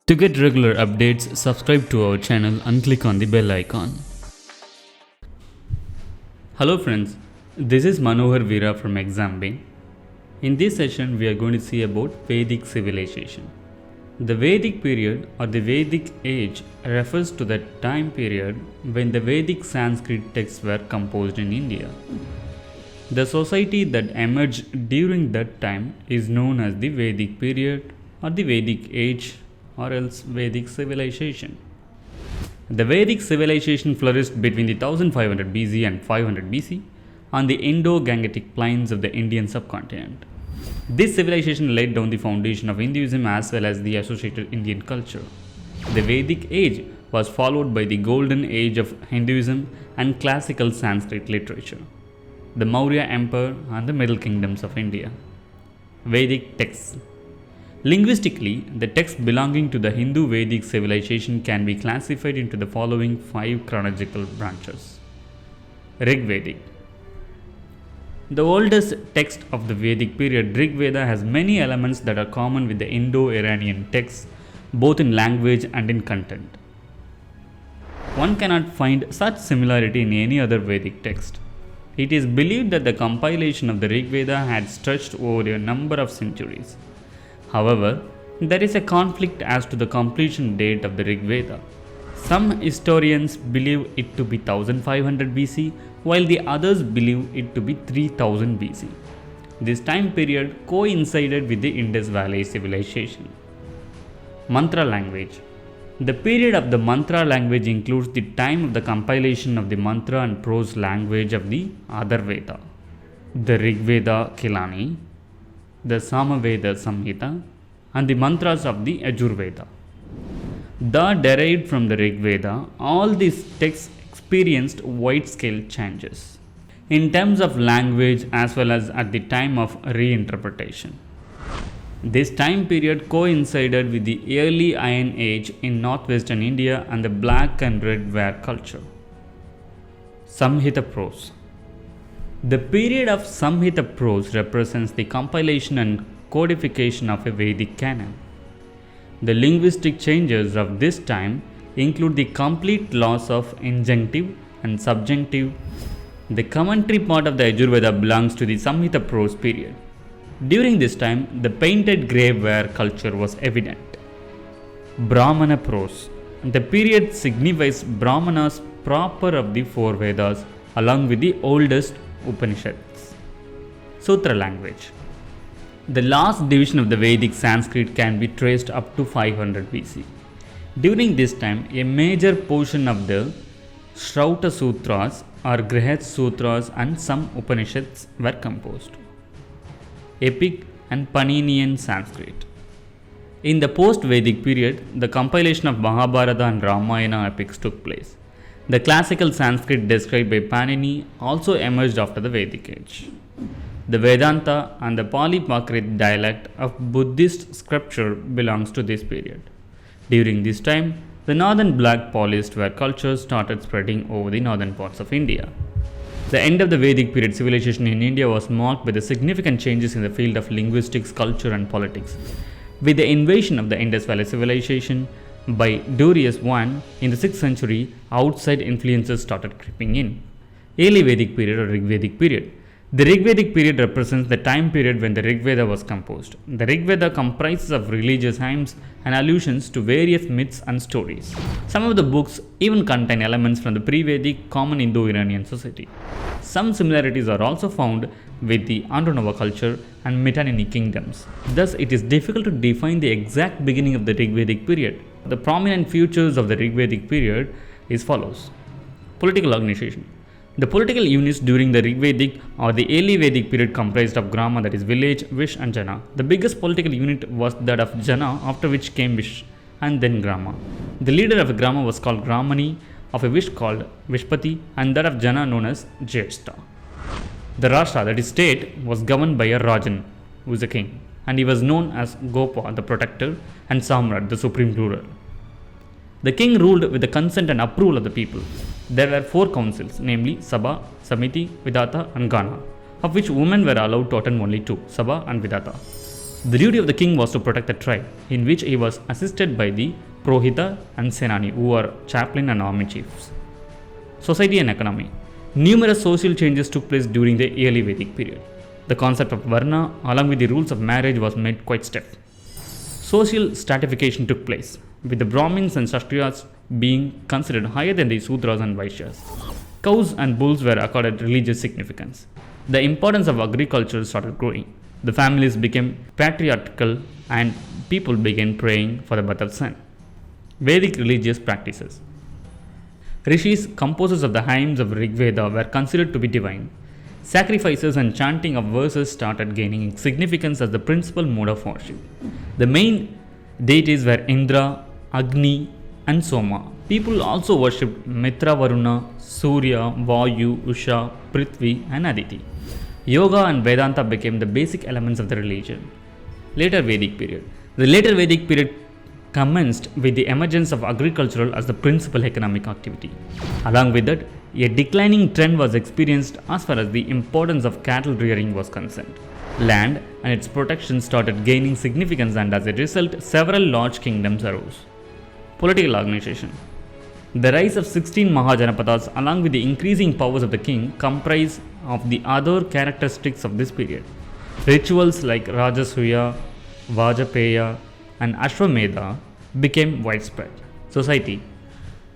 To get regular updates, subscribe to our channel and click on the bell icon. Hello friends, this is Manohar Veera from Exam Bay. In this session, we are going to see about Vedic Civilization. The Vedic period or the Vedic Age refers to the time period when the Vedic Sanskrit texts were composed in India. The society that emerged during that time is known as the Vedic Period or the Vedic Age or else Vedic Civilization. The Vedic Civilization flourished between the 1500 BC and 500 BC on the Indo-Gangetic Plains of the Indian subcontinent. This civilization laid down the foundation of Hinduism as well as the associated Indian culture. The Vedic Age was followed by the Golden Age of Hinduism and classical Sanskrit literature, the Maurya Empire and the Middle Kingdoms of India. Vedic Texts. Linguistically, the texts belonging to the Hindu Vedic Civilization can be classified into the following 5 chronological branches. Rigvedic. The oldest text of the Vedic period, Rig Veda, has many elements that are common with the Indo-Iranian texts, both in language and in content. One cannot find such similarity in any other Vedic text. It is believed that the compilation of the Rig Veda had stretched over a number of centuries. However, there is a conflict as to the completion date of the Rig Veda. Some historians believe it to be 1500 BC, while the others believe it to be 3000 BC. This time period coincided with the Indus Valley Civilization. Mantra language. The period of the mantra language includes the time of the compilation of the mantra and prose language of the other Veda, the Rig Veda Kilani, the Samaveda Samhita, and the mantras of the Yajurveda. Derived from the Rig Veda, all these texts experienced wide-scale changes in terms of language as well as at the time of reinterpretation. This time period coincided with the early Iron Age in northwestern India and the black and red ware culture. Samhita prose. The period of Samhita prose represents the compilation and codification of a Vedic canon. The linguistic changes of this time include the complete loss of injunctive and subjunctive. The commentary part of the Yajurveda belongs to the Samhita prose period. During this time, the painted grave ware culture was evident. Brahmana prose. The period signifies Brahmanas proper of the 4 Vedas along with the oldest Upanishads. Sutra language. The last division of the Vedic Sanskrit can be traced up to 500 BC. During this time, a major portion of the Shrauta Sutras or Grihat Sutras and some Upanishads were composed. Epic and Paninian Sanskrit. In the post-Vedic period, the compilation of Mahabharata and Ramayana epics took place. The classical Sanskrit described by Panini also emerged after the Vedic Age. The Vedanta and the Pali-Prakrit dialect of Buddhist scripture belongs to this period. During this time, the northern black polished ware culture started spreading over the northern parts of India. The end of the Vedic period civilization in India was marked by the significant changes in the field of linguistics, culture and politics. With the invasion of the Indus Valley Civilization by Darius I in the 6th century, outside influences started creeping in. Early Vedic period or Rigvedic period. The Rigvedic period represents the time period when the Rig Veda was composed. The Rig Veda comprises of religious hymns and allusions to various myths and stories. Some of the books even contain elements from the pre-Vedic common Indo-Iranian society. Some similarities are also found with the Andronova culture and Mitanni kingdoms. Thus, it is difficult to define the exact beginning of the Rigvedic period. The prominent features of the Rigvedic period is follows. Political organization. The political units during the Rigvedic or the early Vedic period comprised of Grama, that is village, Vish and Jana. The biggest political unit was that of Jana, after which came Vish and then Grama. The leader of a Grama was called Gramani, of a Vish called Vishpati, and that of Jana known as Jyeshta. The Rashtra, that is state, was governed by a Rajan, who is a king, and he was known as Gopa, the protector, and Samrat, the supreme ruler. The king ruled with the consent and approval of the people. There were 4 councils, namely Sabha, Samiti, Vidata and Gana, of which women were allowed to attend only 2, Sabha and Vidata. The duty of the king was to protect the tribe, in which he was assisted by the Prohita and Senani, who were chaplain and army chiefs. Society and economy. Numerous social changes took place during the early Vedic period. The concept of Varna, along with the rules of marriage, was made quite stiff. Social stratification took place, with the Brahmins and Kshatriyas being considered higher than the Sudras and Vaishyas. Cows and bulls were accorded religious significance. The importance of agriculture started growing. The families became patriarchal and people began praying for the birth of son. Vedic religious practices. Rishis, composers of the hymns of Rig Veda, were considered to be divine. Sacrifices and chanting of verses started gaining significance as the principal mode of worship. The main deities were Indra, Agni, and Soma. People also worshipped Mitra Varuna, Surya, Vayu, Usha, Prithvi, and Aditi. Yoga and Vedanta became the basic elements of the religion. Later Vedic period. The later Vedic period commenced with the emergence of agricultural as the principal economic activity. Along with that, a declining trend was experienced as far as the importance of cattle rearing was concerned. Land and its protection started gaining significance, and as a result, several large kingdoms arose. Political organization. The rise of 16 Mahajanapadas, along with the increasing powers of the king, comprise of the other characteristics of this period. Rituals like Rajasuya, Vajapeya, and Ashwamedha became widespread. Society.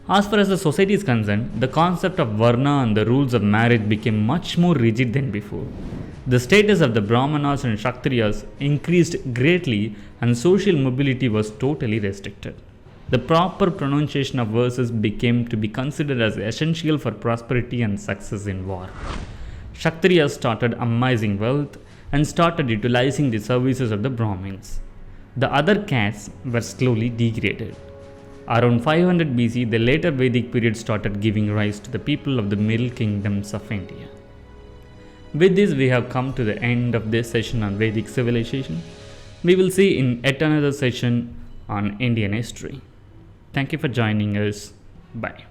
As far as the society is concerned, the concept of Varna and the rules of marriage became much more rigid than before. The status of the Brahmanas and Kshatriyas increased greatly, and social mobility was totally restricted. The proper pronunciation of verses became to be considered as essential for prosperity and success in war. Kshatriyas started amassing wealth and started utilizing the services of the Brahmins. The other castes were slowly degraded. Around 500 BC, the later Vedic period started giving rise to the people of the Middle Kingdoms of India. With this, we have come to the end of this session on Vedic Civilization. We will see in yet another session on Indian history. Thank you for joining us. Bye.